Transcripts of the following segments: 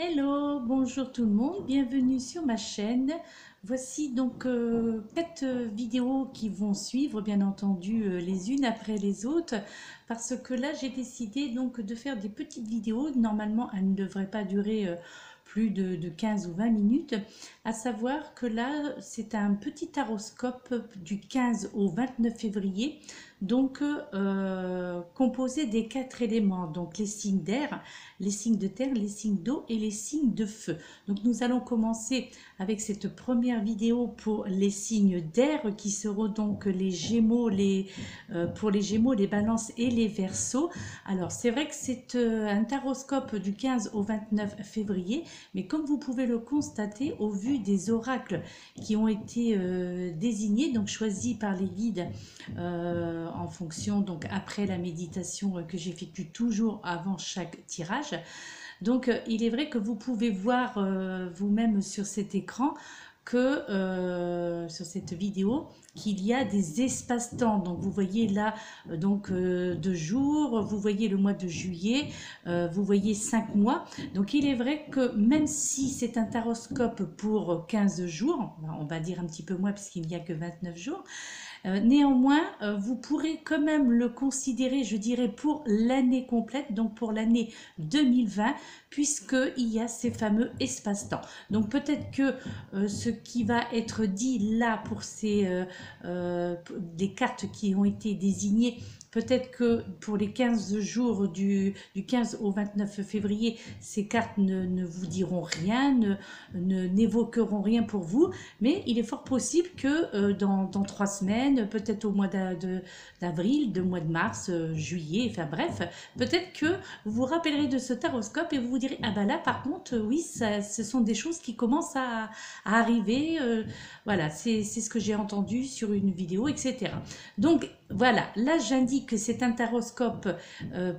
Hello, bonjour tout le monde, bienvenue sur ma chaîne. Voici donc 4 vidéos qui vont suivre, bien entendu, les unes après les autres, parce que là j'ai décidé donc de faire des petites vidéos. Normalement, elles ne devraient pas durer plus de 15 ou 20 minutes, à savoir que là c'est un petit horoscope du 15 au 29 février, donc composé des 4 éléments, donc les signes d'air, les signes de terre, les signes d'eau et les signes de feu. Donc nous allons commencer avec cette première vidéo pour les signes d'air qui seront donc les Gémeaux, pour les Gémeaux, les Balances et les Verseaux. Alors c'est vrai que c'est un taroscope du 15 au 29 février, mais comme vous pouvez le constater au vu des oracles qui ont été désignés, donc choisis par les guides en fonction, donc après la méditation que j'effectue toujours avant chaque tirage. Donc il est vrai que vous pouvez voir vous-même sur cet écran que sur cette vidéo qu'il y a des espaces-temps. Donc vous voyez là de jours, vous voyez le mois de juillet, vous voyez 5 mois. Donc il est vrai que même si c'est un taroscope pour 15 jours, on va dire un petit peu moins puisqu'il n'y a que 29 jours, néanmoins, vous pourrez quand même le considérer, je dirais, pour l'année complète, donc pour l'année 2020, puisqu'il y a ces fameux espaces-temps. Donc peut-être que ce qui va être dit là pour des cartes qui ont été désignées, peut-être que pour les 15 jours du 15 au 29 février, ces cartes ne vous diront rien, n'évoqueront rien pour vous, mais il est fort possible que dans 3 semaines, peut-être au mois d'avril, de mois de mars, juillet, enfin bref, peut-être que vous vous rappellerez de ce taroscope et vous vous direz, ah ben là par contre, oui, ce sont des choses qui commencent à arriver, voilà, c'est ce que j'ai entendu sur une vidéo, etc. Donc voilà, là j'indique que c'est un taroscope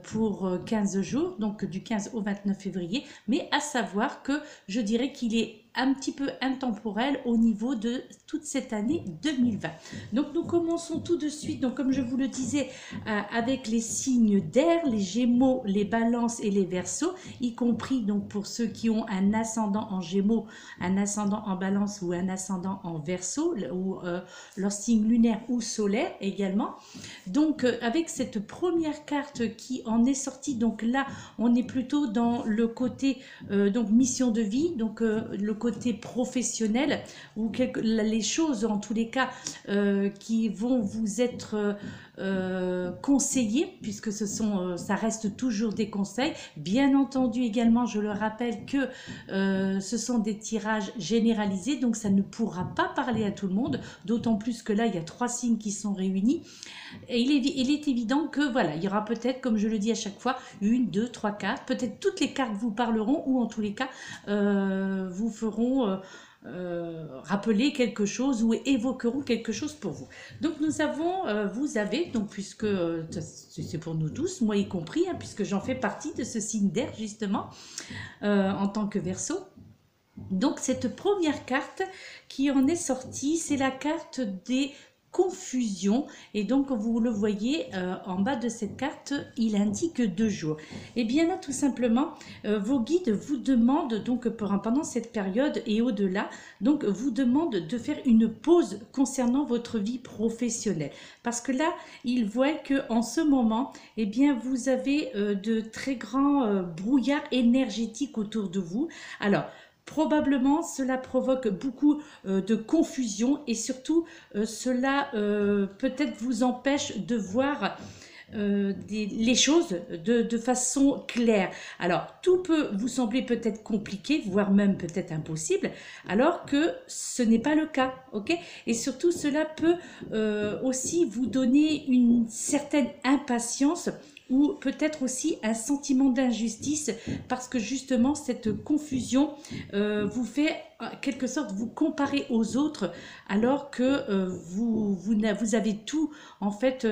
pour 15 jours, donc du 15 au 29 février, mais à savoir que je dirais qu'il est un petit peu intemporel au niveau de toute cette année 2020. Donc nous commençons tout de suite, donc comme je vous le disais, avec les signes d'air, les Gémeaux, les Balances et les Verseaux, y compris donc pour ceux qui ont un ascendant en Gémeaux, un ascendant en Balance ou un ascendant en Verseau, ou leur signe lunaire ou solaire également. Donc avec cette première carte qui en est sortie, donc là on est plutôt dans le côté donc mission de vie, donc le côté professionnel, ou les choses en tous les cas qui vont vous être conseillées, puisque ça reste toujours des conseils. Bien entendu également, je le rappelle que ce sont des tirages généralisés, donc ça ne pourra pas parler à tout le monde, d'autant plus que là il y a 3 signes qui sont réunis. Et il est évident que voilà, il y aura peut-être, comme je le dis à chaque fois, 1, 2, 3 cartes. Peut-être toutes les cartes vous parleront, ou en tous les cas vous feront rappeler quelque chose ou évoqueront quelque chose pour vous. Donc vous avez, donc puisque c'est pour nous tous, moi y compris, hein, puisque j'en fais partie de ce signe d'air justement, en tant que Verseau. Donc cette première carte qui en est sortie, c'est la carte des confusion, et donc vous le voyez en bas de cette carte, il indique 2 jours. Et bien là tout simplement vos guides vous demandent donc pendant cette période et au-delà, donc vous demandent de faire une pause concernant votre vie professionnelle, parce que là ils voient que en ce moment, eh bien vous avez de très grands brouillards énergétiques autour de vous. Alors probablement, cela provoque beaucoup de confusion, et surtout, cela peut-être vous empêche de voir les choses de façon claire. Alors, tout peut vous sembler peut-être compliqué, voire même peut-être impossible, alors que ce n'est pas le cas, ok? Et surtout, cela peut aussi vous donner une certaine impatience, ou peut-être aussi un sentiment d'injustice, parce que justement cette confusion vous fait en quelque sorte vous comparer aux autres alors que vous avez tout, en fait,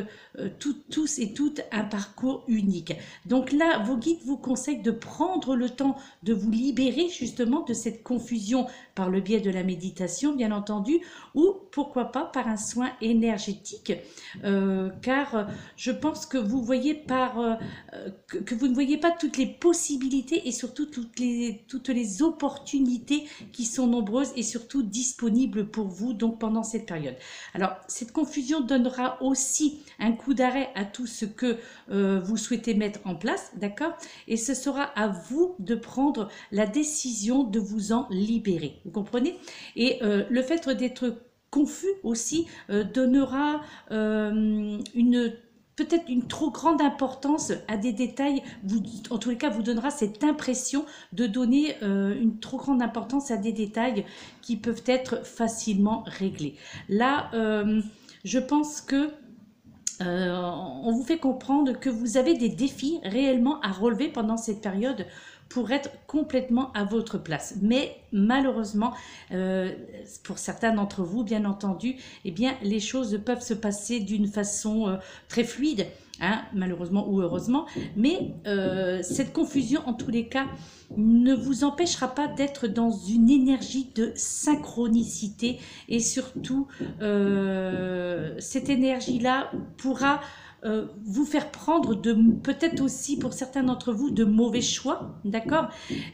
tous et toutes un parcours unique. Donc là, vos guides vous conseillent de prendre le temps de vous libérer justement de cette confusion par le biais de la méditation, bien entendu, ou pourquoi pas par un soin énergétique, car je pense que vous voyez que vous ne voyez pas toutes les possibilités et surtout toutes les opportunités qui sont nombreuses et surtout disponibles pour vous donc pendant cette période. Alors cette confusion donnera aussi un coup d'arrêt à tout ce que vous souhaitez mettre en place, d'accord? Et ce sera à vous de prendre la décision de vous en libérer, vous comprenez? Et le fait d'être confus aussi donnera peut-être une trop grande importance à des détails, en tous les cas vous donnera cette impression de donner une trop grande importance à des détails qui peuvent être facilement réglés. Là, je pense que on vous fait comprendre que vous avez des défis réellement à relever pendant cette période pour être complètement à votre place. Mais malheureusement, pour certains d'entre vous, bien entendu, eh bien, les choses peuvent se passer d'une façon très fluide, hein, malheureusement ou heureusement. Mais cette confusion, en tous les cas, ne vous empêchera pas d'être dans une énergie de synchronicité. Et surtout, cette énergie-là pourra vous faire prendre peut-être aussi pour certains d'entre vous de mauvais choix, d'accord?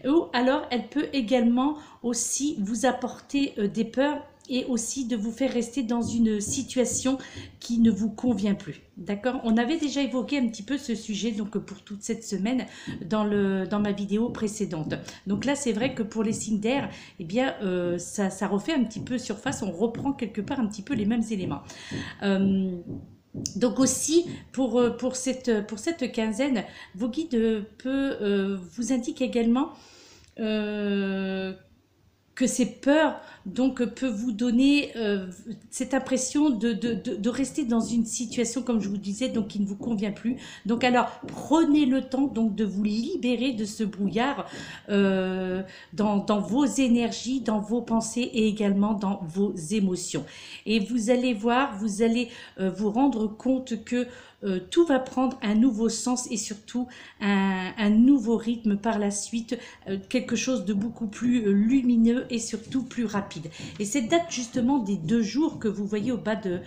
Ou alors elle peut également aussi vous apporter des peurs et aussi de vous faire rester dans une situation qui ne vous convient plus, d'accord? On avait déjà évoqué un petit peu ce sujet donc pour toute cette semaine dans ma vidéo précédente. Donc là c'est vrai que pour les signes d'air, eh bien ça refait un petit peu surface, on reprend quelque part un petit peu les mêmes éléments. Donc aussi, pour cette quinzaine, vos guides vous indiquent également que ces peurs donc peuvent vous donner cette impression de rester dans une situation, comme je vous disais, donc qui ne vous convient plus. Donc alors prenez le temps donc de vous libérer de ce brouillard dans vos énergies, dans vos pensées et également dans vos émotions. Et vous allez voir, vous allez vous rendre compte que tout va prendre un nouveau sens et surtout un nouveau rythme par la suite, quelque chose de beaucoup plus lumineux et surtout plus rapide. Et cette date justement des 2 jours que vous voyez au bas de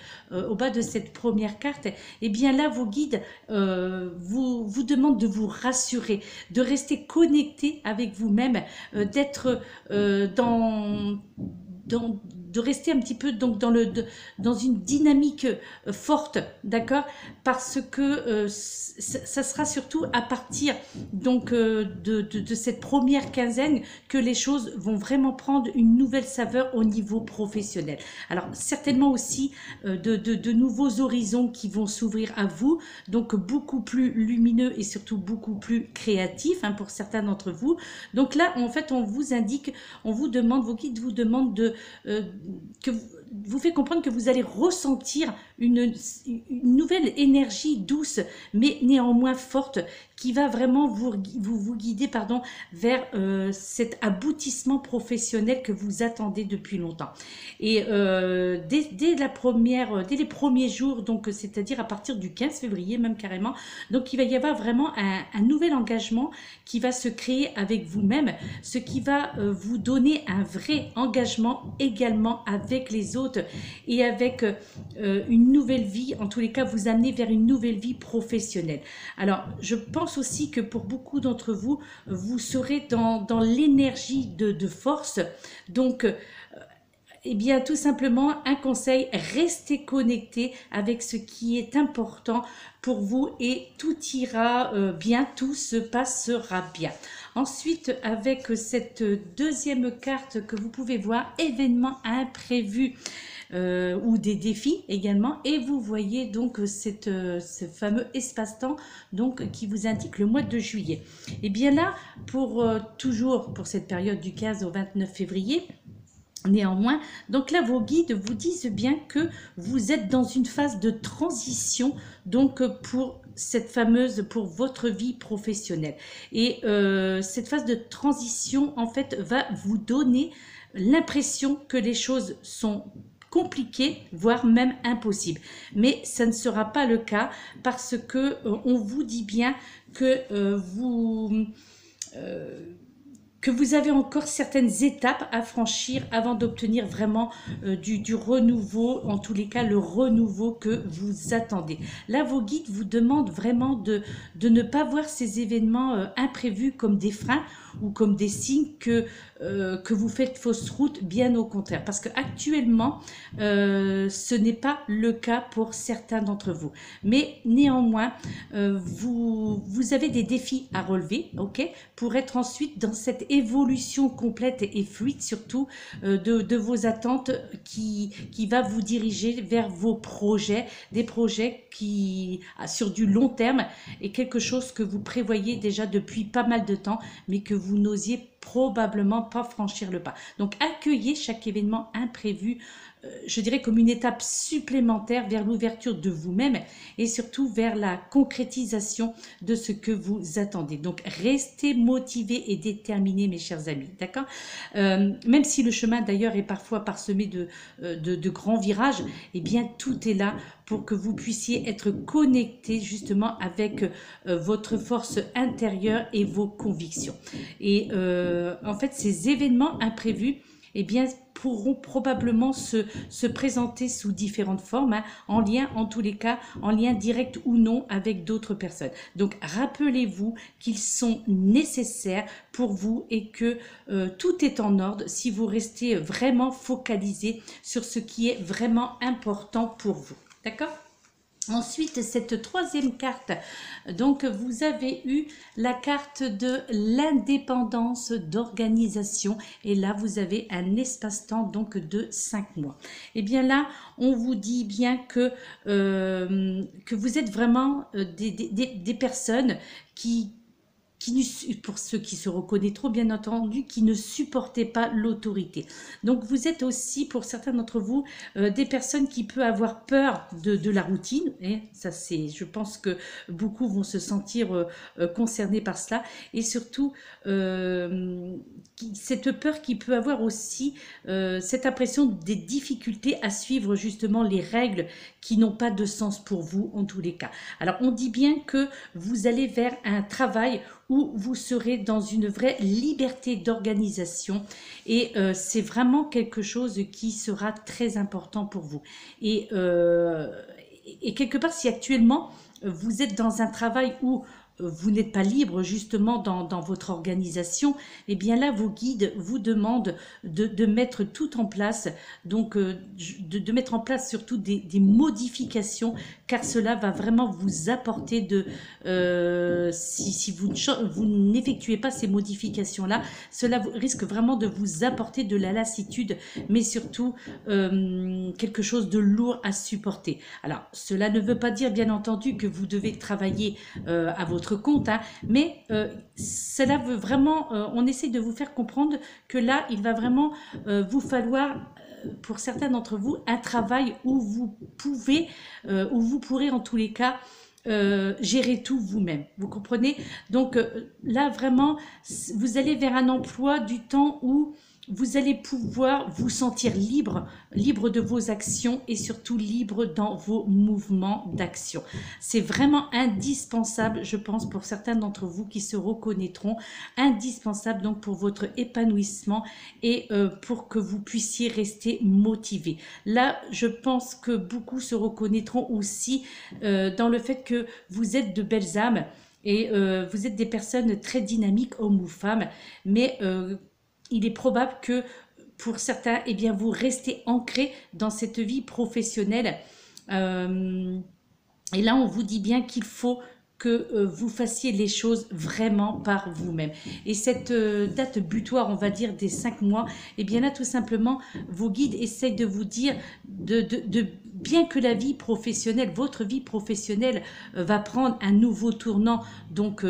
cette première carte, eh bien là vos guides vous demandent de vous rassurer, de rester connecté avec vous-même, d'être de rester un petit peu donc dans une dynamique forte, d'accord? Parce que ça sera surtout à partir donc de cette première quinzaine que les choses vont vraiment prendre une nouvelle saveur au niveau professionnel. Alors certainement aussi de nouveaux horizons qui vont s'ouvrir à vous, donc beaucoup plus lumineux et surtout beaucoup plus créatifs, hein, pour certains d'entre vous. Donc là en fait on vous indique, on vous demande, vos guides vous demandent que vous fait comprendre que vous allez ressentir une nouvelle énergie douce mais néanmoins forte qui va vraiment vous guider vers cet aboutissement professionnel que vous attendez depuis longtemps. Et dès les premiers jours, donc c'est-à-dire à partir du 15 février même carrément, donc il va y avoir vraiment un nouvel engagement qui va se créer avec vous-même, ce qui va vous donner un vrai engagement également avec les autres et avec une nouvelle vie, en tous les cas vous amener vers une nouvelle vie professionnelle. Alors je pense aussi que pour beaucoup d'entre vous, vous serez dans l'énergie de force, donc eh bien tout simplement un conseil, restez connecté avec ce qui est important pour vous et tout ira bien, tout se passera bien. Ensuite, avec cette deuxième carte que vous pouvez voir, événements imprévus ou des défis également, et vous voyez donc ce fameux espace-temps donc qui vous indique le mois de juillet. Et bien là, toujours pour cette période du 15 au 29 février, néanmoins, donc là vos guides vous disent bien que vous êtes dans une phase de transition donc pour cette fameuse, pour votre vie professionnelle. Et cette phase de transition, en fait, va vous donner l'impression que les choses sont compliquées, voire même impossibles. Mais ça ne sera pas le cas parce que on vous dit bien que que vous avez encore certaines étapes à franchir avant d'obtenir vraiment du renouveau, en tous les cas le renouveau que vous attendez. Là, vos guides vous demandent vraiment de ne pas voir ces événements imprévus comme des freins ou comme des signes que vous faites fausse route, bien au contraire. Parce qu'actuellement, ce n'est pas le cas pour certains d'entre vous. Mais néanmoins, vous avez des défis à relever, ok, pour être ensuite dans cette évolution complète et fluide, surtout de vos attentes qui va vous diriger vers vos projets, des projets qui, sur du long terme, est quelque chose que vous prévoyez déjà depuis pas mal de temps, mais que vous n'osiez probablement pas franchir le pas. Donc accueillez chaque événement imprévu, je dirais comme une étape supplémentaire vers l'ouverture de vous-même et surtout vers la concrétisation de ce que vous attendez. Donc restez motivés et déterminés, mes chers amis, d'accord, même si le chemin d'ailleurs est parfois parsemé de grands virages, eh bien tout est là pour que vous puissiez être connecté justement avec votre force intérieure et vos convictions. Et en fait, ces événements imprévus, eh bien, pourront probablement se présenter sous différentes formes, hein, en lien, en tous les cas, en lien direct ou non avec d'autres personnes. Donc, rappelez-vous qu'ils sont nécessaires pour vous et que tout est en ordre si vous restez vraiment focalisé sur ce qui est vraiment important pour vous. D'accord ? Ensuite, cette troisième carte, donc vous avez eu la carte de l'indépendance d'organisation et là vous avez un espace-temps donc de 5 mois. Et bien là, on vous dit bien que vous êtes vraiment des personnes qui pour ceux qui se reconnaîtront bien entendu, qui ne supportaient pas l'autorité. Donc vous êtes aussi, pour certains d'entre vous, des personnes qui peuvent avoir peur de la routine, et ça c'est, je pense que beaucoup vont se sentir concernés par cela, et surtout cette peur qui peut avoir aussi cette impression des difficultés à suivre justement les règles qui n'ont pas de sens pour vous en tous les cas. Alors on dit bien que vous allez vers un travail où vous serez dans une vraie liberté d'organisation et c'est vraiment quelque chose qui sera très important pour vous. Et quelque part, si actuellement vous êtes dans un travail où vous n'êtes pas libre justement dans votre organisation, et bien là vos guides vous demandent de mettre tout en place, donc de mettre en place surtout des modifications, car cela va vraiment vous apporter si vous n'effectuez pas ces modifications là, cela risque vraiment de vous apporter de la lassitude, mais surtout quelque chose de lourd à supporter. Alors cela ne veut pas dire bien entendu que vous devez travailler à votre compte, hein, mais cela veut vraiment, on essaie de vous faire comprendre que là, il va vraiment vous falloir, pour certains d'entre vous, un travail où vous pourrez en tous les cas gérer tout vous-même. Vous comprenez? Donc là, vraiment, vous allez vers un emploi du temps où vous allez pouvoir vous sentir libre de vos actions et surtout libre dans vos mouvements d'action. C'est vraiment indispensable, je pense, pour certains d'entre vous qui se reconnaîtront, indispensable donc pour votre épanouissement et pour que vous puissiez rester motivé. Là, je pense que beaucoup se reconnaîtront aussi dans le fait que vous êtes de belles âmes et vous êtes des personnes très dynamiques, hommes ou femmes, mais il est probable que pour certains, eh bien, vous restez ancrés dans cette vie professionnelle. Et là, on vous dit bien qu'il faut que vous fassiez les choses vraiment par vous-même. Et cette date butoir, on va dire, des 5 mois, eh bien là, tout simplement, vos guides essayent de vous dire bien que la vie professionnelle, votre vie professionnelle va prendre un nouveau tournant, donc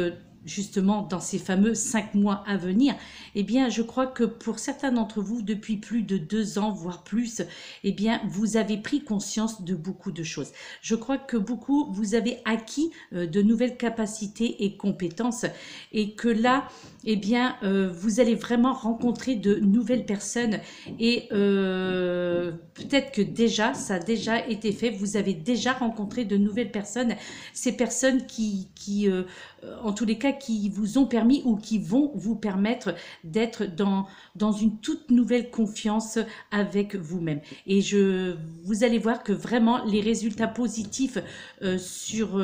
justement dans ces fameux 5 mois à venir, eh bien je crois que pour certains d'entre vous, depuis plus de 2 ans, voire plus, eh bien vous avez pris conscience de beaucoup de choses. Je crois que beaucoup, vous avez acquis de nouvelles capacités et compétences, et que là, eh bien vous allez vraiment rencontrer de nouvelles personnes, et peut-être que déjà, ça a déjà été fait, vous avez déjà rencontré de nouvelles personnes, ces personnes qui en tous les cas, qui vous ont permis ou qui vont vous permettre d'être dans une toute nouvelle confiance avec vous-même. Et vous allez voir que vraiment les résultats positifs sur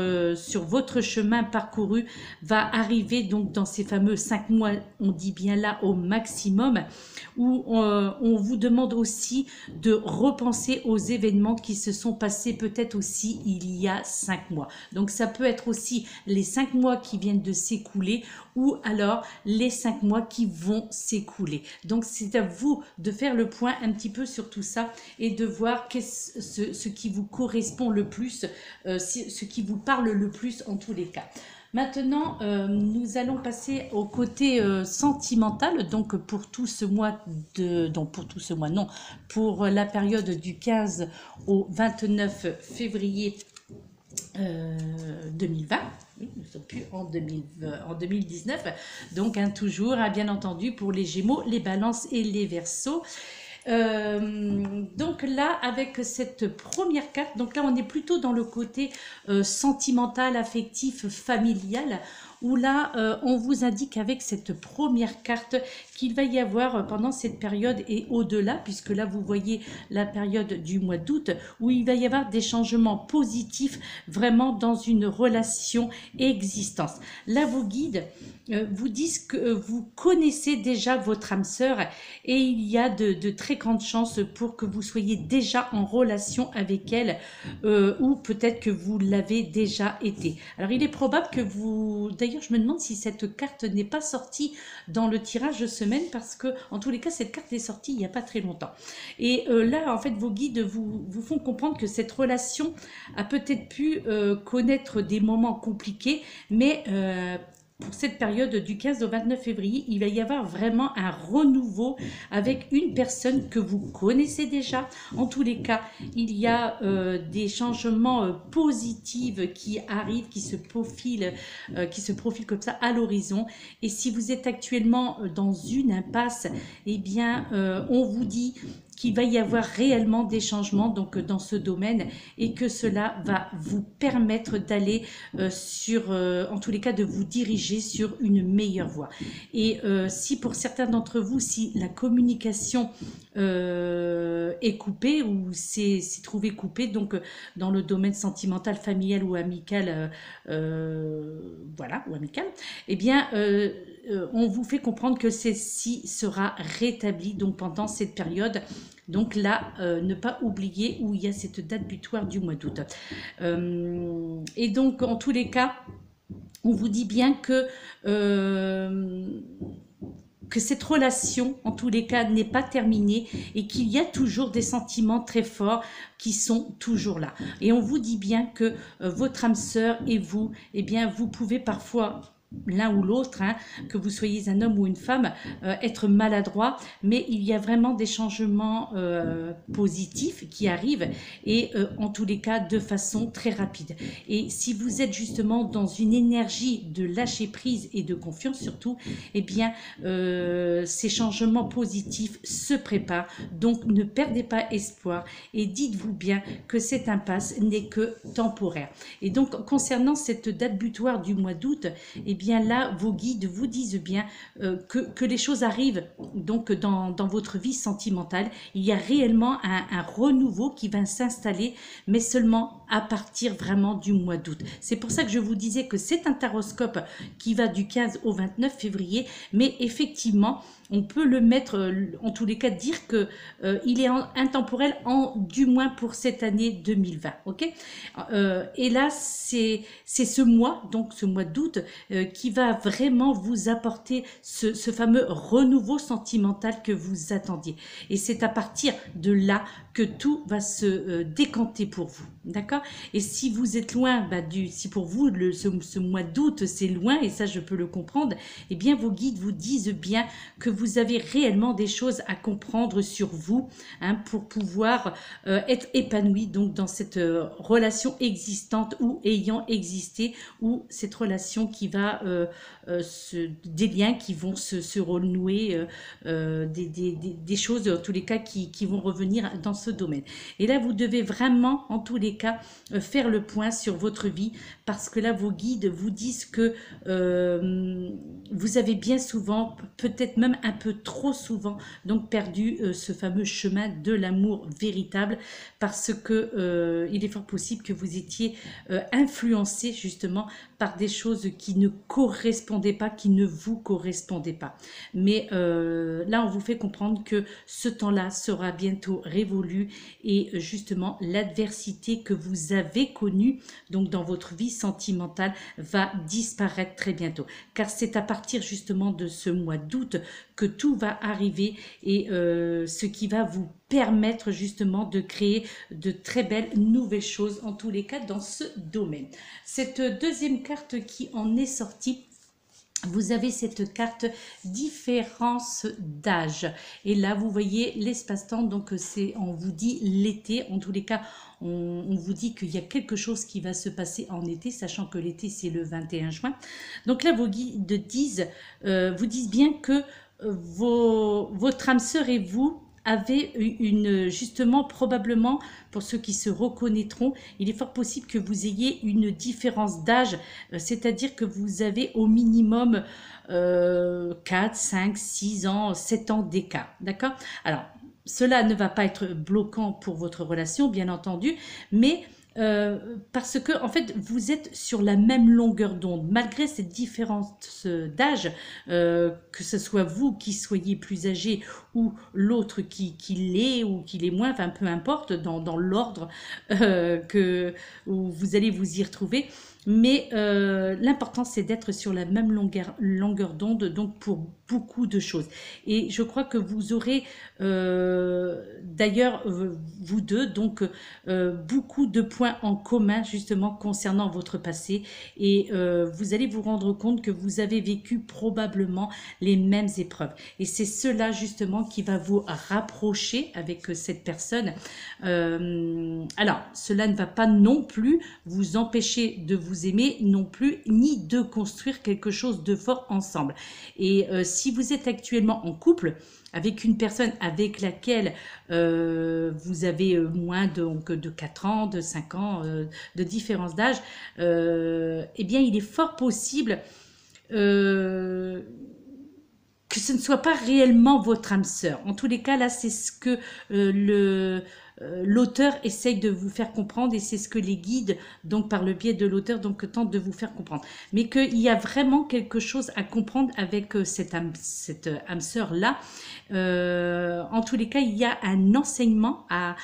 votre chemin parcouru va arriver donc dans ces fameux 5 mois, on dit bien là au maximum, où on vous demande aussi de repenser aux événements qui se sont passés peut-être aussi il y a 5 mois. Donc ça peut être aussi les 5 mois qui viennent de s'écouler, ou alors les 5 mois qui vont s'écouler. Donc c'est à vous de faire le point un petit peu sur tout ça et de voir ce qui vous correspond le plus, ce qui vous parle le plus en tous les cas. Maintenant, nous allons passer au côté sentimental, donc pour tout ce mois non, pour la période du 15 au 29 février 2020. Oui, nous ne sommes plus en 2019, donc toujours, bien entendu, pour les Gémeaux, les Balances et les Verseaux. Donc là, avec cette première carte, donc là on est plutôt dans le côté sentimental, affectif, familial, où là on vous indique avec cette première carte qu'il va y avoir pendant cette période et au-delà, puisque là vous voyez la période du mois d'août, où il va y avoir des changements positifs vraiment dans une relation existence. Là vos guides vous disent que vous connaissez déjà votre âme sœur, et il y a de très grandes chances pour que vous soyez déjà en relation avec elle, ou peut-être que vous l'avez déjà été. Alors il est probable que vous... D'ailleurs je me demande si cette carte n'est pas sortie dans le tirage de semaine, parce que en tous les cas cette carte est sortie il n'y a pas très longtemps. Et là en fait vos guides vous font comprendre que cette relation a peut-être pu connaître des moments compliqués, mais pour cette période du 15 au 29 février, il va y avoir vraiment un renouveau avec une personne que vous connaissez déjà. En tous les cas, il y a des changements positifs qui arrivent, qui se profilent comme ça à l'horizon. Et si vous êtes actuellement dans une impasse, eh bien, on vous dit qu'il va y avoir réellement des changements donc dans ce domaine, et que cela va vous permettre d'aller en tous les cas de vous diriger sur une meilleure voie. Et si pour certains d'entre vous, si la communication est coupée ou s'est trouvée coupée, donc dans le domaine sentimental, familial ou amical, voilà, ou amical, eh bien on vous fait comprendre que celle-ci sera rétablie donc pendant cette période. Donc là, ne pas oublier où il y a cette date butoir du mois d'août. Et donc, en tous les cas, on vous dit bien que cette relation, en tous les cas, n'est pas terminée, et qu'il y a toujours des sentiments très forts qui sont toujours là. Et on vous dit bien que votre âme sœur et vous, eh bien, vous pouvez parfois... l'un ou l'autre, hein, que vous soyez un homme ou une femme, être maladroit, mais il y a vraiment des changements positifs qui arrivent, et en tous les cas de façon très rapide. Et si vous êtes justement dans une énergie de lâcher prise et de confiance surtout, eh bien ces changements positifs se préparent. Donc ne perdez pas espoir, et dites-vous bien que cette impasse n'est que temporaire. Et donc concernant cette date butoir du mois d'août, eh bien là, vos guides vous disent bien que les choses arrivent donc dans votre vie sentimentale. Il y a réellement un renouveau qui va s'installer, mais seulement à partir vraiment du mois d'août. C'est pour ça que je vous disais que c'est un taroscope qui va du 15 au 29 février, mais effectivement, on peut le mettre, en tous les cas, dire que il est intemporel, du moins pour cette année 2020. Ok. Et là, c'est ce mois, donc ce mois d'août, qui va vraiment vous apporter ce fameux renouveau sentimental que vous attendiez. Et c'est à partir de là que tout va se décanter pour vous, d'accord? Et si vous êtes loin, si pour vous ce mois d'août c'est loin, et ça je peux le comprendre, eh bien vos guides vous disent bien que vous avez réellement des choses à comprendre sur vous, hein, pour pouvoir être épanoui donc dans cette relation existante ou ayant existé, ou cette relation qui va des liens qui vont se renouer, des choses en tous les cas qui vont revenir dans ce domaine. Et là vous devez vraiment en tous les cas faire le point sur votre vie, parce que là vos guides vous disent que vous avez bien souvent, peut-être même un peu trop souvent, donc perdu ce fameux chemin de l'amour véritable, parce que il est fort possible que vous étiez influencé justement par des choses qui ne correspondaient pas, qui ne vous correspondaient pas. Mais là, on vous fait comprendre que ce temps-là sera bientôt révolu, et justement, l'adversité que vous avez connue donc dans votre vie sentimentale va disparaître très bientôt. Car c'est à partir justement de ce mois d'août que tout va arriver, et ce qui va vous permettre justement de créer de très belles nouvelles choses, en tous les cas dans ce domaine. Cette deuxième carte qui en est sortie, vous avez cette carte différence d'âge, et là vous voyez l'espace-temps, donc on vous dit l'été, en tous les cas on vous dit qu'il y a quelque chose qui va se passer en été, sachant que l'été c'est le 21 juin. Donc là vos guides vous disent bien que votre âme sœur et vous avez justement, probablement, pour ceux qui se reconnaîtront, il est fort possible que vous ayez une différence d'âge, c'est-à-dire que vous avez au minimum 4, 5, 6 ans, 7 ans d'écart, d'accord? Alors, cela ne va pas être bloquant pour votre relation, bien entendu, mais parce que en fait vous êtes sur la même longueur d'onde malgré cette différence d'âge, que ce soit vous qui soyez plus âgé ou l'autre qui l'est ou qui l'est moins, enfin peu importe dans l'ordre où vous allez vous y retrouver. Mais l'important c'est d'être sur la même longueur d'onde, donc pour beaucoup de choses. Et je crois que vous aurez d'ailleurs vous deux donc beaucoup de points en commun justement concernant votre passé, et vous allez vous rendre compte que vous avez vécu probablement les mêmes épreuves, et c'est cela justement qui va vous rapprocher avec cette personne. Alors cela ne va pas non plus vous empêcher de vous aimer non plus, ni de construire quelque chose de fort ensemble. Et si vous êtes actuellement en couple avec une personne avec laquelle vous avez moins de 4 ans, de 5 ans de différence d'âge, eh bien il est fort possible que ce ne soit pas réellement votre âme sœur. En tous les cas, là, c'est ce que l'auteur essaye de vous faire comprendre, et c'est ce que les guides, donc par le biais de l'auteur, donc tentent de vous faire comprendre. Mais qu'il y a vraiment quelque chose à comprendre avec cette âme sœur-là. En tous les cas, il y a un enseignement à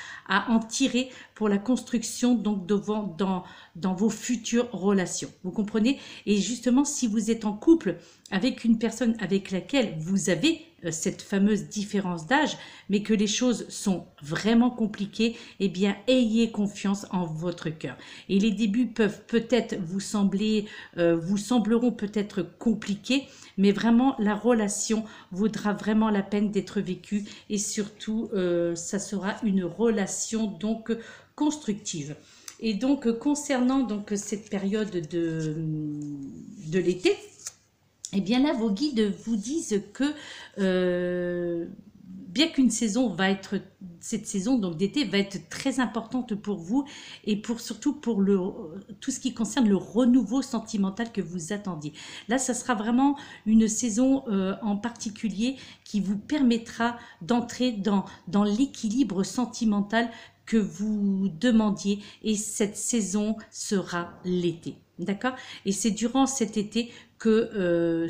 en tirer pour la construction donc dans vos futures relations. Vous comprenez? Et justement, si vous êtes en couple avec une personne avec laquelle vous avez cette fameuse différence d'âge, mais que les choses sont vraiment compliquées, eh bien, ayez confiance en votre cœur. Et les débuts peuvent peut-être vous sembleront peut-être compliqués, mais vraiment, la relation vaudra vraiment la peine d'être vécue, et surtout, ça sera une relation donc constructive. Et donc, concernant donc cette période de l'été, eh bien là, vos guides vous disent que bien qu'une saison cette saison donc d'été va être très importante pour vous, et surtout pour tout ce qui concerne le renouveau sentimental que vous attendiez. Là, ça sera vraiment une saison en particulier qui vous permettra d'entrer dans l'équilibre sentimental que vous demandiez, et cette saison sera l'été. D'accord? Et c'est durant cet été que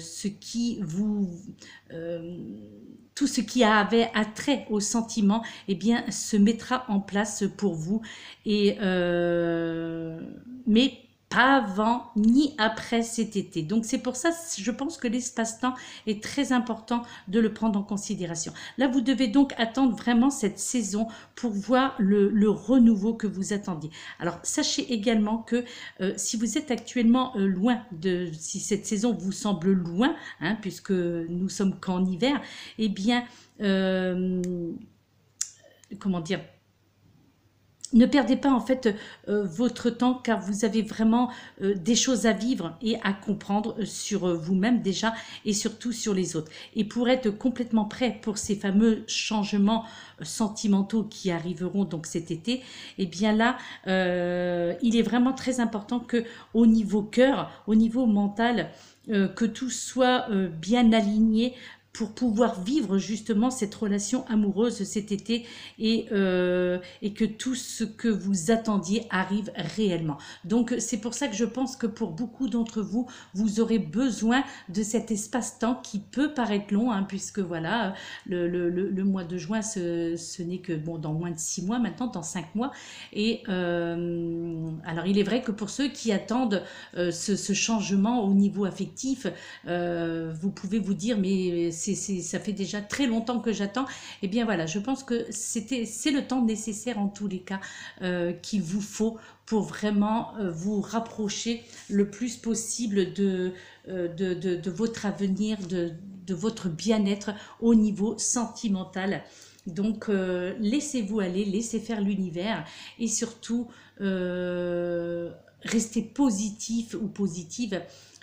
tout ce qui avait attrait au sentiment, eh bien, se mettra en place pour vous. Et mais pas avant ni après cet été. Donc c'est pour ça, je pense que l'espace-temps est très important de le prendre en considération. Là, vous devez donc attendre vraiment cette saison pour voir le renouveau que vous attendiez. Alors, sachez également que si vous êtes actuellement loin si cette saison vous semble loin, hein, puisque nous sommes qu'en hiver, eh bien, comment dire, ne perdez pas en fait votre temps, car vous avez vraiment des choses à vivre et à comprendre sur vous-même déjà et surtout sur les autres. Et pour être complètement prêt pour ces fameux changements sentimentaux qui arriveront donc cet été, et bien là, il est vraiment très important que au niveau cœur, au niveau mental, que tout soit bien aligné pour pouvoir vivre justement cette relation amoureuse cet été et que tout ce que vous attendiez arrive réellement. Donc c'est pour ça que je pense que pour beaucoup d'entre vous, vous aurez besoin de cet espace-temps qui peut paraître long, hein, puisque voilà, le mois de juin, ce n'est que bon, dans moins de 6 mois maintenant, dans 5 mois. Et alors il est vrai que pour ceux qui attendent ce changement au niveau affectif, vous pouvez vous dire mais ça fait déjà très longtemps que j'attends. Eh bien voilà, je pense que c'est le temps nécessaire en tous les cas qu'il vous faut pour vraiment vous rapprocher le plus possible de votre avenir, de votre bien-être au niveau sentimental. Donc laissez-vous aller, laissez faire l'univers et surtout restez positif ou positive.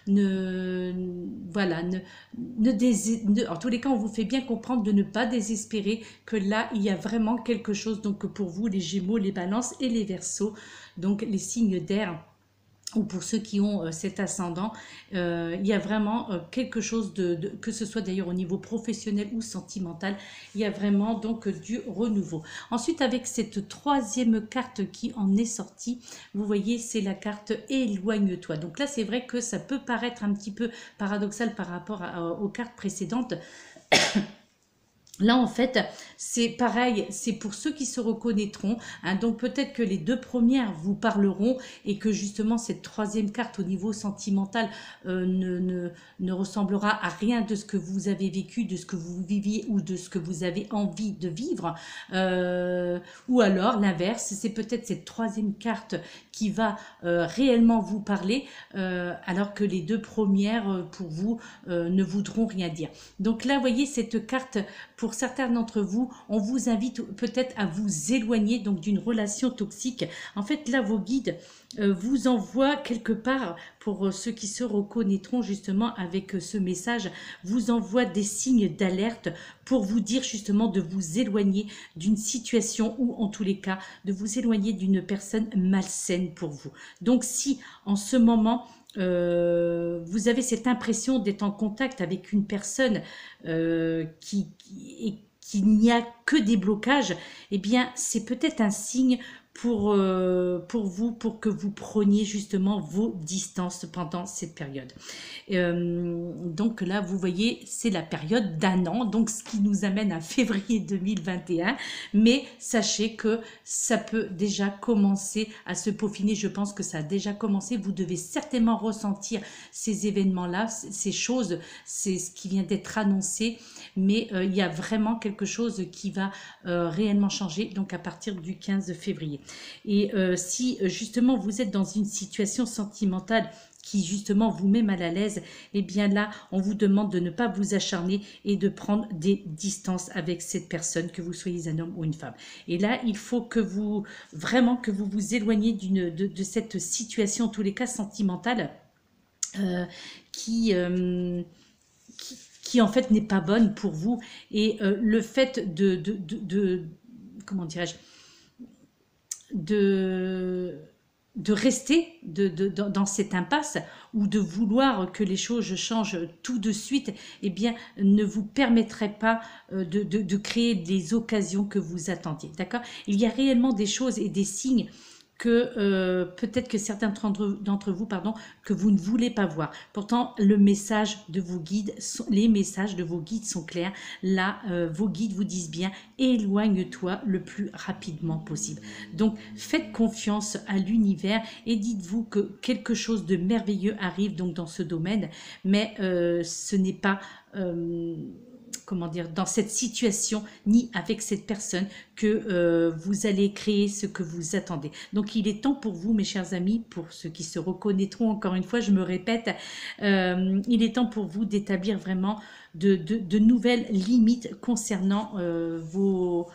Voilà, en tous les cas, on vous fait bien comprendre de ne pas désespérer, que là, il y a vraiment quelque chose, donc pour vous, les Gémeaux, les Balances et les Verseaux, donc les signes d'air, ou pour ceux qui ont cet ascendant, il y a vraiment quelque chose que ce soit d'ailleurs au niveau professionnel ou sentimental, il y a vraiment donc du renouveau. Ensuite, avec cette troisième carte qui en est sortie, vous voyez, c'est la carte éloigne-toi. Donc là, c'est vrai que ça peut paraître un petit peu paradoxal par rapport aux cartes précédentes. Là, en fait, c'est pareil, c'est pour ceux qui se reconnaîtront, hein, donc peut-être que les deux premières vous parleront et que justement cette troisième carte au niveau sentimental ne ressemblera à rien de ce que vous avez vécu, de ce que vous viviez ou de ce que vous avez envie de vivre. Ou alors l'inverse, c'est peut-être cette troisième carte qui va réellement vous parler, alors que les deux premières pour vous ne voudront rien dire. Donc là, vous voyez cette carte. Pour certains d'entre vous, on vous invite peut-être à vous éloigner donc d'une relation toxique. En fait, là, vos guides vous envoient quelque part, pour ceux qui se reconnaîtront justement avec ce message, vous envoient des signes d'alerte pour vous dire justement de vous éloigner d'une situation ou en tous les cas, de vous éloigner d'une personne malsaine pour vous. Donc si en ce moment, vous avez cette impression d'être en contact avec une personne qu'il n'y a que des blocages, eh bien c'est peut-être un signe pour vous, pour que vous preniez justement vos distances pendant cette période. Donc là, vous voyez, c'est la période d'un an, donc ce qui nous amène à février 2021, mais sachez que ça peut déjà commencer à se peaufiner. Je pense que ça a déjà commencé. Vous devez certainement ressentir ces événements-là, ces choses, c'est ce qui vient d'être annoncé, mais il y a vraiment quelque chose qui va réellement changer, donc à partir du 15 février. Et si justement vous êtes dans une situation sentimentale qui justement vous met mal à l'aise, eh bien là, on vous demande de ne pas vous acharner et de prendre des distances avec cette personne, que vous soyez un homme ou une femme. Et là, il faut que vous, vraiment, que vous vous éloigniez de cette situation, en tous les cas sentimentale, qui en fait n'est pas bonne pour vous. Et le fait comment dirais-je, de rester dans cette impasse ou de vouloir que les choses changent tout de suite, eh bien, ne vous permettrait pas de créer des occasions que vous attendiez. D'accord ? Il y a réellement des choses et des signes que peut-être que certains d'entre vous, pardon, que vous ne voulez pas voir. Pourtant, le message de vos guides, les messages de vos guides sont clairs. Là, vos guides vous disent bien, éloigne-toi le plus rapidement possible. Donc, faites confiance à l'univers et dites-vous que quelque chose de merveilleux arrive donc dans ce domaine, mais ce n'est pas... comment dire, dans cette situation, ni avec cette personne que vous allez créer ce que vous attendez. Donc il est temps pour vous, mes chers amis, pour ceux qui se reconnaîtront, encore une fois, je me répète, il est temps pour vous d'établir vraiment de nouvelles limites concernant vos...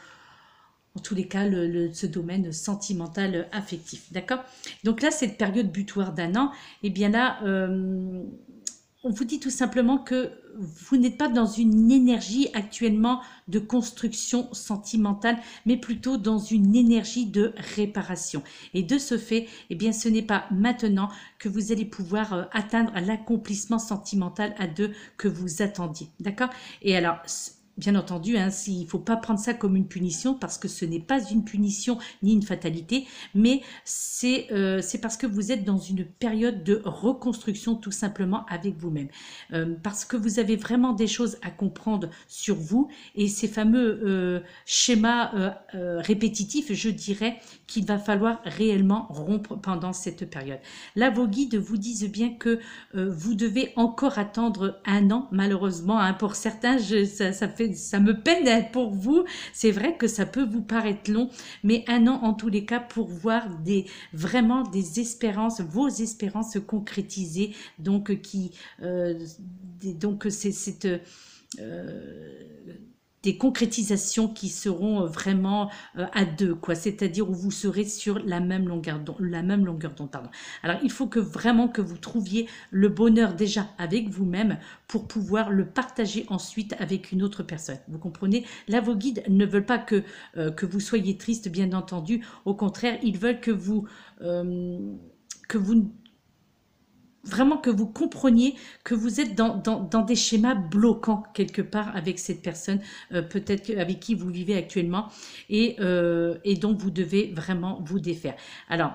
En tous les cas, ce domaine sentimental affectif. D'accord? Donc là, cette période butoir d'un an, eh bien là, on vous dit tout simplement que vous n'êtes pas dans une énergie actuellement de construction sentimentale, mais plutôt dans une énergie de réparation. Et de ce fait, eh bien, ce n'est pas maintenant que vous allez pouvoir atteindre l'accomplissement sentimental à deux que vous attendiez. D'accord? Et alors... Bien entendu, hein, il ne faut pas prendre ça comme une punition parce que ce n'est pas une punition ni une fatalité, mais c'est parce que vous êtes dans une période de reconstruction tout simplement avec vous-même. Parce que vous avez vraiment des choses à comprendre sur vous et ces fameux schémas répétitifs, je dirais qu'il va falloir réellement rompre pendant cette période. Là, vos guides vous disent bien que vous devez encore attendre un an, malheureusement, hein, pour certains, ça me peine pour vous. C'est vrai que ça peut vous paraître long, mais un an en tous les cas pour voir vraiment des espérances, vos espérances se concrétiser. Donc, des concrétisations qui seront vraiment à deux, quoi. C'est-à-dire où vous serez sur la même longueur d'onde. Pardon. Alors, il faut vraiment que vous trouviez le bonheur déjà avec vous-même pour pouvoir le partager ensuite avec une autre personne. Vous comprenez? Là, vos guides ne veulent pas que vous soyez triste, bien entendu. Au contraire, ils veulent que vous vraiment que vous compreniez que vous êtes dans des schémas bloquants quelque part avec cette personne, peut-être avec qui vous vivez actuellement, et donc vous devez vraiment vous défaire. Alors,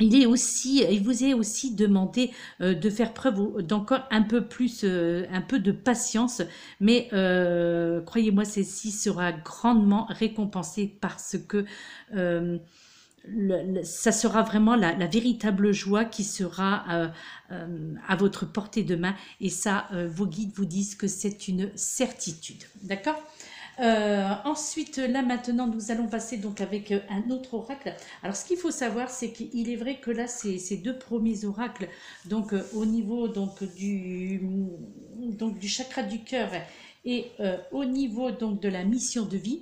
il vous est aussi demandé de faire preuve d'encore un peu plus, un peu de patience, mais croyez-moi, celle-ci sera grandement récompensée parce que ça sera vraiment la véritable joie qui sera à votre portée de main. Et ça, vos guides vous disent que c'est une certitude. D'accord? Ensuite, là maintenant, nous allons passer donc avec un autre oracle. Alors, ce qu'il faut savoir, c'est qu'il est vrai que là, ces deux premiers oracles, donc au niveau donc du chakra du cœur et au niveau donc de la mission de vie,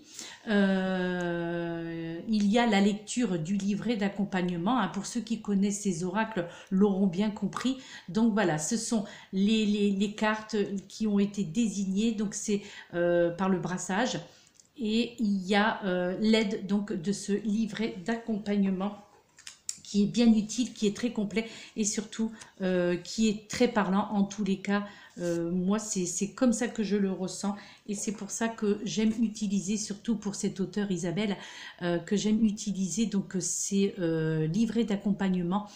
il y a la lecture du livret d'accompagnement. Hein, pour ceux qui connaissent ces oracles l'auront bien compris. Donc voilà, ce sont les cartes qui ont été désignées. Donc c'est par le brassage. Et il y a l'aide donc de ce livret d'accompagnement qui est bien utile, qui est très complet et surtout qui est très parlant en tous les cas. Moi, c'est comme ça que je le ressens et c'est pour ça que j'aime utiliser, surtout pour cette auteure Isabelle, que j'aime utiliser donc ces livrets d'accompagnement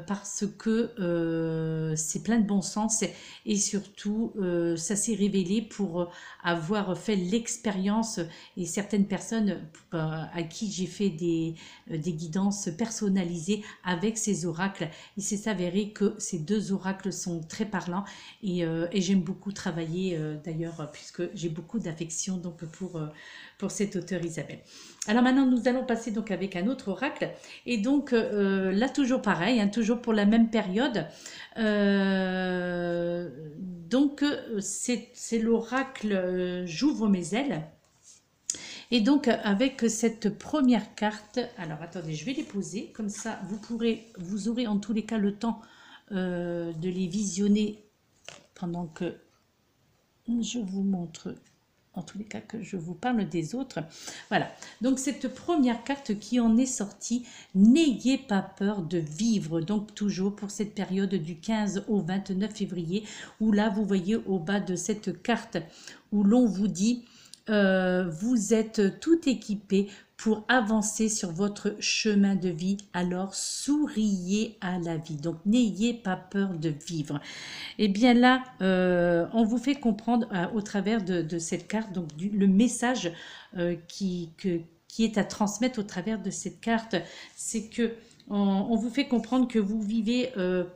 parce que c'est plein de bon sens et surtout ça s'est révélé pour avoir fait l'expérience et certaines personnes à qui j'ai fait des guidances personnalisées avec ces oracles. Il s'est avéré que ces deux oracles sont très parlants et j'aime beaucoup travailler d'ailleurs puisque j'ai beaucoup d'affection donc pour cette auteure Isabelle. Alors maintenant, nous allons passer donc avec un autre oracle. Et donc, là, toujours pareil, hein, toujours pour la même période. Donc, c'est l'oracle J'ouvre mes ailes. Et donc, avec cette première carte, alors attendez, je vais les poser. Comme ça, vous aurez en tous les cas le temps de les visionner pendant que je vous montre en tous les cas que je vous parle des autres. Voilà, donc cette première carte qui en est sortie, n'ayez pas peur de vivre, donc toujours pour cette période du 15 au 29 février, où là vous voyez au bas de cette carte, où l'on vous dit, vous êtes tout équipé pour avancer sur votre chemin de vie. Alors souriez à la vie. Donc n'ayez pas peur de vivre. Et bien là, on vous fait comprendre au travers de cette carte, donc le message qui est à transmettre au travers de cette carte, c'est que on vous fait comprendre que vous vivez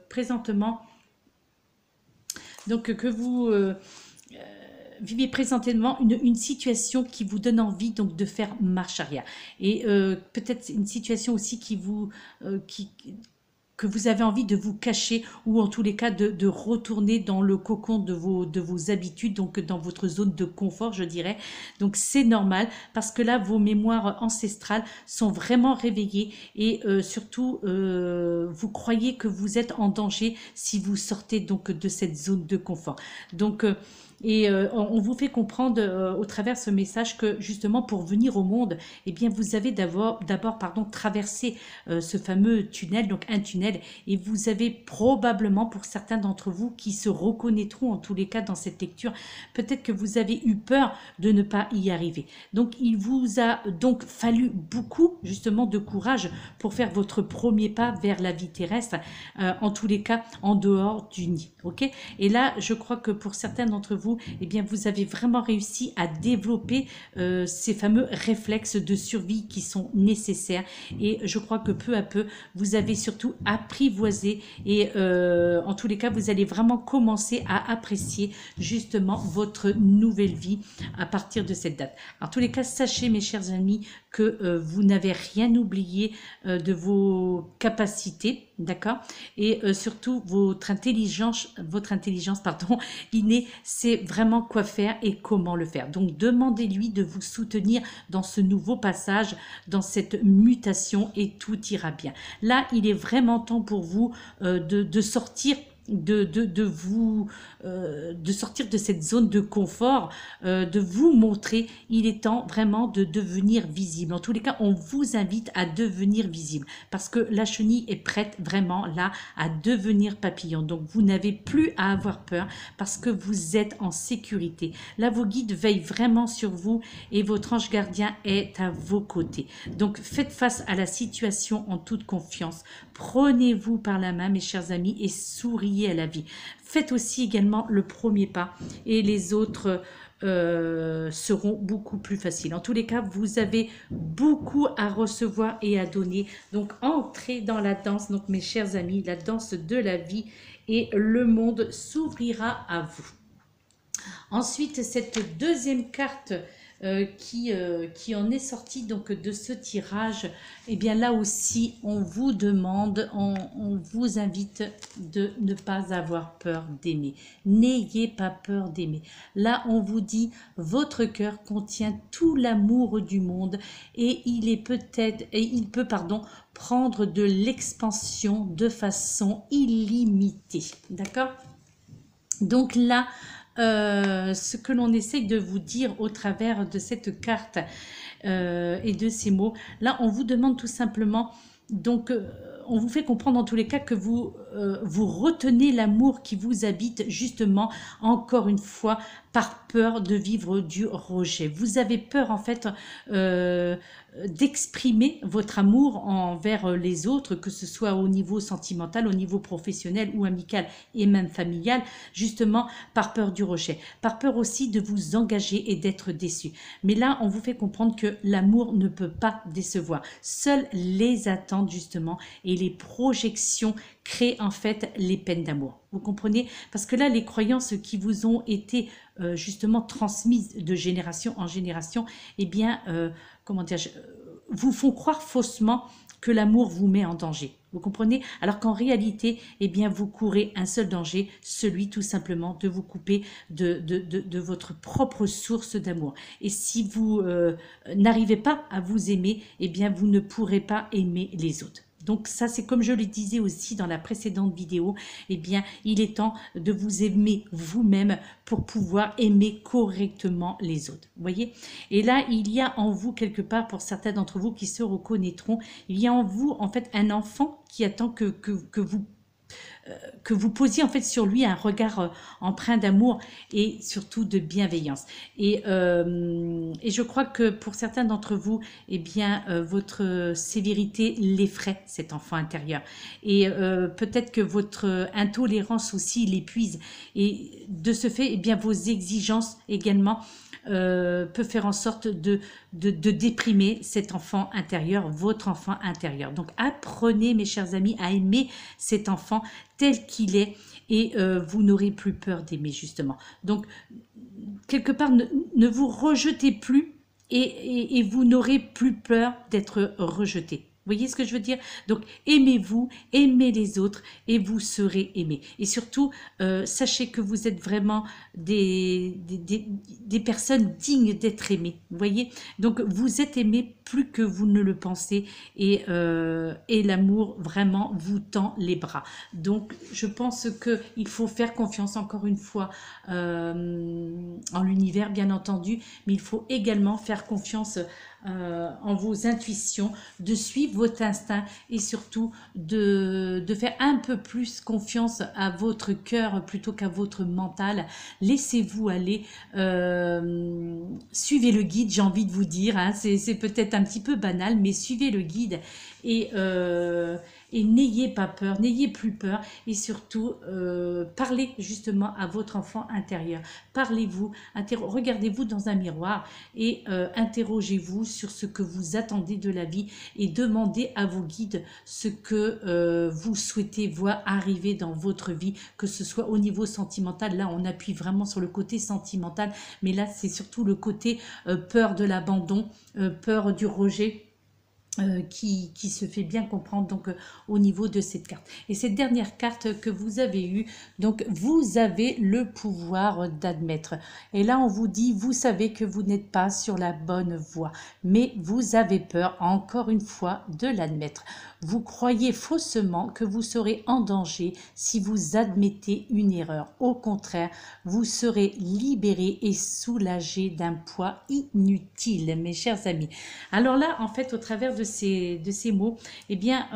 présentement, donc que vous vivez présentement une situation qui vous donne envie donc de faire marche arrière. Et peut-être une situation aussi que vous avez envie de vous cacher, ou en tous les cas de retourner dans le cocon de vos habitudes, donc dans votre zone de confort, je dirais. Donc c'est normal, parce que là, vos mémoires ancestrales sont vraiment réveillées, et surtout, vous croyez que vous êtes en danger si vous sortez donc de cette zone de confort. Donc on vous fait comprendre au travers ce message que justement pour venir au monde, eh bien vous avez d'abord traversé ce fameux tunnel, donc un tunnel, et vous avez probablement, pour certains d'entre vous qui se reconnaîtront en tous les cas dans cette lecture, peut-être que vous avez eu peur de ne pas y arriver. Donc il vous a donc fallu beaucoup justement de courage pour faire votre premier pas vers la vie terrestre, en tous les cas en dehors du nid. Ok? Et là, je crois que pour certains d'entre vous, eh bien, vous avez vraiment réussi à développer ces fameux réflexes de survie qui sont nécessaires. Et je crois que peu à peu, vous avez surtout apprivoisé, et en tous les cas, vous allez vraiment commencer à apprécier justement votre nouvelle vie à partir de cette date. En tous les cas, sachez, mes chers amis, que vous n'avez rien oublié de vos capacités, d'accord, et surtout votre intelligence innée, c'est vraiment quoi faire et comment le faire. Donc demandez-lui de vous soutenir dans ce nouveau passage, dans cette mutation, et tout ira bien. Là, il est vraiment temps pour vous de sortir de sortir de cette zone de confort, de vous montrer. Il est temps vraiment de devenir visible. En tous les cas, on vous invite à devenir visible, parce que la chenille est prête vraiment là à devenir papillon. Donc vous n'avez plus à avoir peur, parce que vous êtes en sécurité. Là, vos guides veillent vraiment sur vous, et votre ange gardien est à vos côtés. Donc faites face à la situation en toute confiance. Prenez-vous par la main, mes chers amis, et souriez à la vie. Faites aussi également le premier pas, et les autres seront beaucoup plus faciles. En tous les cas, vous avez beaucoup à recevoir et à donner. Donc entrez dans la danse, donc mes chers amis, la danse de la vie, et le monde s'ouvrira à vous. Ensuite, cette deuxième carte qui en est sortie donc de ce tirage, et bien là aussi on vous demande, on vous invite de ne pas avoir peur d'aimer. N'ayez pas peur d'aimer. Là on vous dit, votre cœur contient tout l'amour du monde, et il peut prendre de l'expansion de façon illimitée. D'accord? Donc là, ce que l'on essaye de vous dire au travers de cette carte et de ces mots, là on vous demande tout simplement, donc on vous fait comprendre en tous les cas que vous retenez l'amour qui vous habite, justement, encore une fois, par peur de vivre du rejet. Vous avez peur en fait d'exprimer votre amour envers les autres, que ce soit au niveau sentimental, au niveau professionnel ou amical, et même familial, justement par peur du rejet, par peur aussi de vous engager et d'être déçu. Mais là, on vous fait comprendre que l'amour ne peut pas décevoir. Seules les attentes, justement, et les projections créent en fait les peines d'amour. Vous comprenez? Parce que là, les croyances qui vous ont été justement transmises de génération en génération, eh bien, comment dire, vous font croire faussement que l'amour vous met en danger. Vous comprenez? Alors qu'en réalité, eh bien, vous courez un seul danger, celui tout simplement de vous couper de votre propre source d'amour. Et si vous n'arrivez pas à vous aimer, eh bien, vous ne pourrez pas aimer les autres. Donc ça, c'est comme je le disais aussi dans la précédente vidéo, eh bien, il est temps de vous aimer vous-même pour pouvoir aimer correctement les autres. Vous voyez? Et là, il y a en vous quelque part, pour certains d'entre vous qui se reconnaîtront, il y a en vous en fait un enfant qui attend que vous que vous posiez en fait sur lui un regard empreint d'amour et surtout de bienveillance. Et je crois que pour certains d'entre vous, eh bien, votre sévérité l'effraie, cet enfant intérieur. Et peut-être que votre intolérance aussi l'épuise. Et de ce fait, eh bien, vos exigences également peut faire en sorte de déprimer cet enfant intérieur, votre enfant intérieur. Donc apprenez, mes chers amis, à aimer cet enfant tel qu'il est et vous n'aurez plus peur d'aimer justement. Donc quelque part, ne vous rejetez plus et vous n'aurez plus peur d'être rejeté. Vous voyez ce que je veux dire? Donc, aimez-vous, aimez les autres et vous serez aimés. Et surtout, sachez que vous êtes vraiment des personnes dignes d'être aimées. Vous voyez? Donc, vous êtes aimés plus que vous ne le pensez et l'amour vraiment vous tend les bras. Donc, je pense qu'il faut faire confiance encore une fois en l'univers, bien entendu, mais il faut également faire confiance en vos intuitions, de suivre votre instinct et surtout de faire un peu plus confiance à votre cœur plutôt qu'à votre mental. Laissez-vous aller, suivez le guide, j'ai envie de vous dire, hein, c'est peut-être un petit peu banal, mais suivez le guide et n'ayez pas peur, n'ayez plus peur et surtout parlez justement à votre enfant intérieur. Parlez-vous, regardez-vous dans un miroir et interrogez-vous sur ce que vous attendez de la vie et demandez à vos guides ce que vous souhaitez voir arriver dans votre vie, que ce soit au niveau sentimental. Là, on appuie vraiment sur le côté sentimental, mais là, c'est surtout le côté peur de l'abandon, peur du rejet. Qui se fait bien comprendre donc au niveau de cette carte. Et cette dernière carte que vous avez eue, donc vous avez le pouvoir d'admettre. Et là on vous dit, vous savez que vous n'êtes pas sur la bonne voie, mais vous avez peur encore une fois de l'admettre. Vous croyez faussement que vous serez en danger si vous admettez une erreur. Au contraire, vous serez libéré et soulagé d'un poids inutile, mes chers amis. Alors là, en fait, au travers de ces mots, eh bien,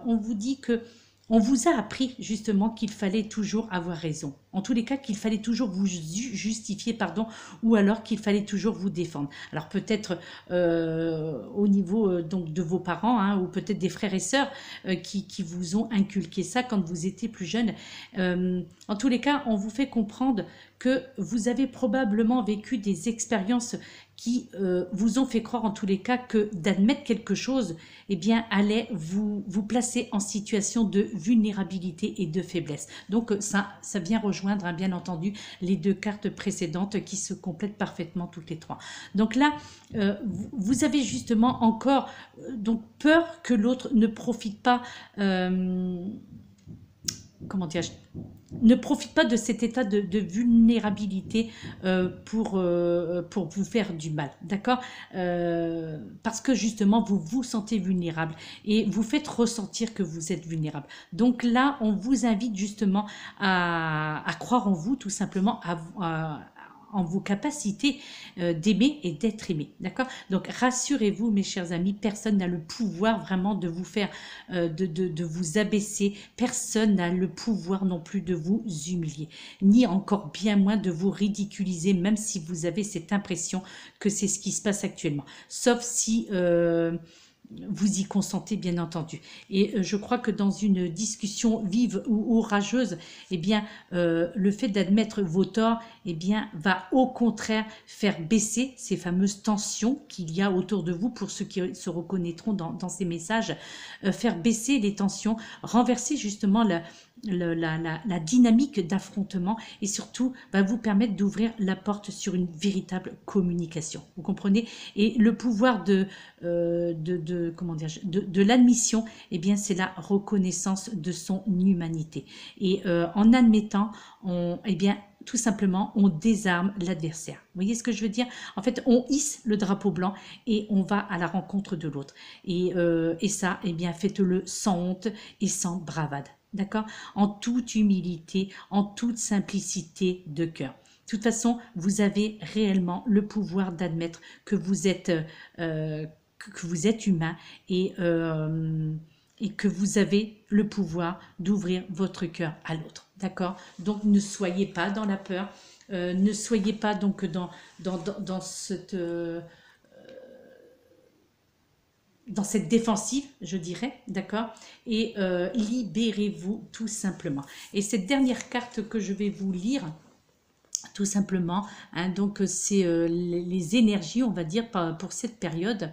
on vous dit que on vous a appris justement qu'il fallait toujours avoir raison. En tous les cas, qu'il fallait toujours vous justifier, pardon, ou alors qu'il fallait toujours vous défendre. Alors peut-être au niveau donc de vos parents, hein, ou peut-être des frères et sœurs qui vous ont inculqué ça quand vous étiez plus jeune. En tous les cas, on vous fait comprendre que vous avez probablement vécu des expériences qui vous ont fait croire en tous les cas que d'admettre quelque chose, eh bien, allait vous placer en situation de vulnérabilité et de faiblesse. Donc ça vient rejoindre, hein, bien entendu, les deux cartes précédentes qui se complètent parfaitement toutes les trois. Donc là, vous avez justement encore donc peur que l'autre ne profite pas, comment dire, ne profite pas de cet état de vulnérabilité pour vous faire du mal, d'accord, parce que justement vous vous sentez vulnérable et vous faites ressentir que vous êtes vulnérable. Donc là, on vous invite justement à croire en vous, tout simplement, en vos capacités d'aimer et d'être aimé, d'accord? Donc rassurez-vous, mes chers amis, personne n'a le pouvoir vraiment de vous faire, de vous abaisser, personne n'a le pouvoir non plus de vous humilier, ni encore bien moins de vous ridiculiser, même si vous avez cette impression que c'est ce qui se passe actuellement, sauf si vous y consentez, bien entendu. Et je crois que dans une discussion vive ou orageuse, eh bien, le fait d'admettre vos torts, eh bien, va au contraire faire baisser ces fameuses tensions qu'il y a autour de vous, pour ceux qui se reconnaîtront dans ces messages, faire baisser les tensions, renverser justement la dynamique d'affrontement et surtout va vous permettre d'ouvrir la porte sur une véritable communication. Vous comprenez? Et le pouvoir comment dire, de l'admission, eh bien, c'est la reconnaissance de son humanité. Et en admettant, eh bien, tout simplement, on désarme l'adversaire. Vous voyez ce que je veux dire? En fait, on hisse le drapeau blanc et on va à la rencontre de l'autre. Et ça, eh bien, faites-le sans honte et sans bravade. D'accord? En toute humilité, en toute simplicité de cœur. De toute façon, vous avez réellement le pouvoir d'admettre que vous êtes humain et et que vous avez le pouvoir d'ouvrir votre cœur à l'autre. D'accord? Donc ne soyez pas dans la peur, ne soyez pas donc dans cette défensive, je dirais, d'accord? Et libérez-vous tout simplement. Et cette dernière carte que je vais vous lire, tout simplement, hein, donc c'est les énergies, on va dire, pour cette période.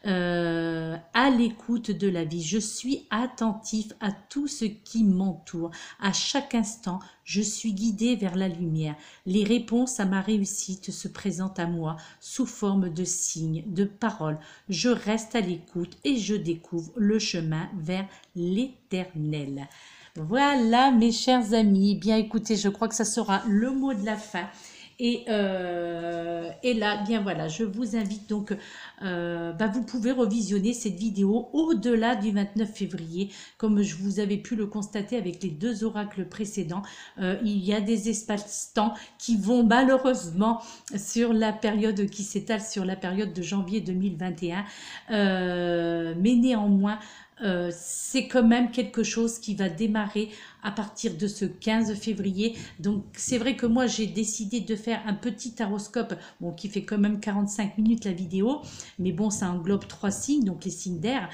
À l'écoute de la vie. Je suis attentif à tout ce qui m'entoure. À chaque instant, je suis guidé vers la lumière. Les réponses à ma réussite se présentent à moi sous forme de signes, de paroles. Je reste à l'écoute et je découvre le chemin vers l'éternel. Voilà mes chers amis, bien écoutez, je crois que ça sera le mot de la fin. Et là, bien voilà, je vous invite donc, vous pouvez revisionner cette vidéo au-delà du 29 février. Comme je vous avais pu le constater avec les 2 oracles précédents, il y a des espaces-temps qui vont malheureusement sur la période qui s'étale sur la période de janvier 2021. Mais néanmoins, c'est quand même quelque chose qui va démarrer à partir de ce 15 février. Donc c'est vrai que moi j'ai décidé de faire un petit horoscope, bon, qui fait quand même 45 minutes la vidéo, mais bon, ça englobe 3 signes, donc les signes d'air.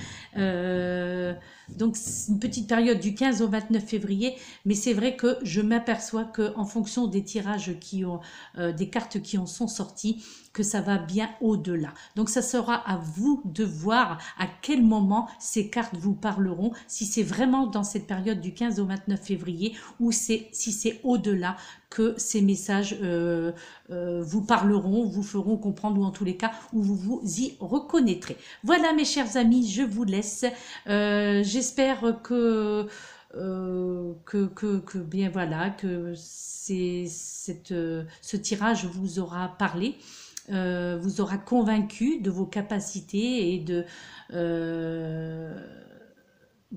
Donc c'est une petite période du 15 au 29 février, mais c'est vrai que je m'aperçois qu'en fonction des tirages des cartes qui en sont sorties, que ça va bien au-delà. Donc ça sera à vous de voir à quel moment ces cartes vous parleront, si c'est vraiment dans cette période du 15 au 29 février ou si c'est au-delà que ces messages vous parleront, vous feront comprendre, ou en tous les cas où vous vous y reconnaîtrez. Voilà mes chers amis, je vous laisse. J'espère que bien voilà, que ce tirage vous aura parlé, vous aura convaincu de vos capacités et de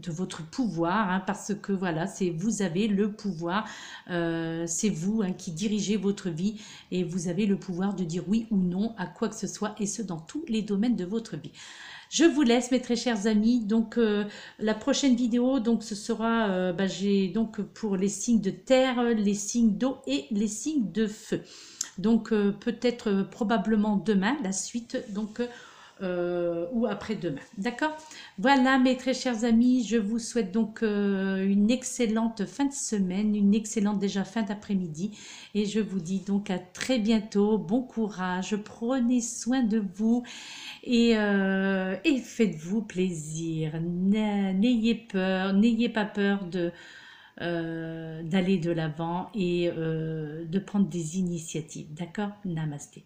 votre pouvoir, hein, parce que voilà, vous avez le pouvoir, c'est vous, hein, qui dirigez votre vie, et vous avez le pouvoir de dire oui ou non à quoi que ce soit, et ce dans tous les domaines de votre vie. Je vous laisse mes très chers amis. Donc la prochaine vidéo, donc ce sera j'ai donc pour les signes de terre, les signes d'eau et les signes de feu. Donc peut-être probablement demain la suite, donc ou après-demain. D'accord? Voilà mes très chers amis, je vous souhaite donc une excellente fin de semaine, une excellente déjà fin d'après-midi, et je vous dis donc à très bientôt. Bon courage, prenez soin de vous, et faites-vous plaisir. N'ayez pas peur d'aller de l'avant et de prendre des initiatives. D'accord? Namasté.